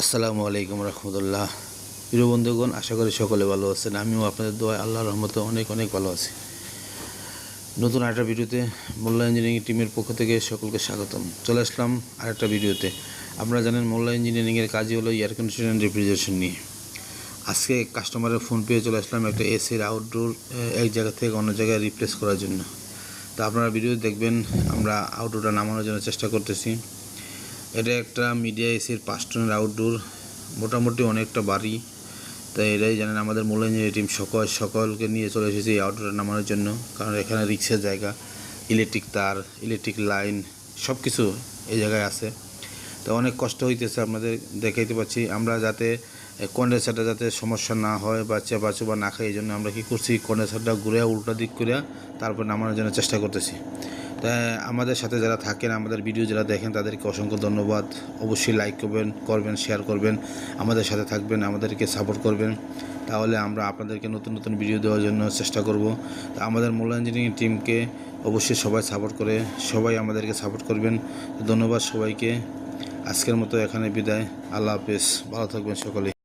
আসসালামু আলাইকুম রহমতুল্লাহ। প্রিয় বন্ধুগণ, আশা করি সকলে ভালো আছেন। আমিও আপনাদের দোয়ায় আল্লাহর রহমতে অনেক অনেক ভালো আছি। নতুন আরেকটা ভিডিওতে মোল্লা ইঞ্জিনিয়ারিং টিমের পক্ষ থেকে সকলকে স্বাগতম। চলে আসলাম আরেকটা ভিডিওতে। আপনারা জানেন মোল্লা ইঞ্জিনিয়ারিংয়ের কাজই হলো এয়ার কন্ডিশন অ্যান্ড রেফ্রিজারেশন নিয়ে। আজকে কাস্টমারের ফোন পেয়ে চলে আসলাম একটা এসির আউটডোর এক জায়গা থেকে অন্য জায়গায় রিপ্লেস করার জন্য। তো আপনারা ভিডিও দেখবেন, আমরা আউটডোরটা নামানোর জন্য চেষ্টা করতেছি। এটা একটা মিডিয়া এসির 5 টনের আউটডোর, মোটামুটি অনেকটা বাড়ি। তাই এটাই জানেন, আমাদের মোল্লা ইঞ্জিনিয়ারিং টিম সকলকে নিয়ে চলে এসেছি এই আউটডোরটা নামানোর জন্য। কারণ এখানে রিক্সের জায়গা, ইলেকট্রিক তার, ইলেকট্রিক লাইন সব কিছু এই জায়গায় আছে। তো অনেক কষ্ট হইতেছে, আপনাদের দেখাইতে পাচ্ছি। আমরা যাতে কন্ডেন্সারটা যাতে সমস্যা না হয় বা চেপা না খাই, এই জন্য আমরা কী করছি, কন্ডেন্সারটা ঘুরে উল্টা দিক করে তারপর নামানোর জন্য চেষ্টা করতেছি। তাই আমাদের সাথে যারা থাকেন, আমাদের ভিডিও যারা দেখেন, তাদেরকে অসংখ্য ধন্যবাদ। অবশ্যই লাইক করবেন, শেয়ার করবেন, আমাদের সাথে থাকবেন, আমাদেরকে সাপোর্ট করবেন। তাহলে আমরা আপনাদেরকে নতুন নতুন ভিডিও দেওয়ার জন্য চেষ্টা করব। তা আমাদের মোল্লা ইঞ্জিনিয়ারিং টিমকে অবশ্যই সবাই সাপোর্ট করে, সবাই আমাদেরকে সাপোর্ট করবেন। ধন্যবাদ সবাইকে। আজকের মতো এখানে বিদায়। আল্লাহ হাফেজ, ভালো থাকবেন সকলে।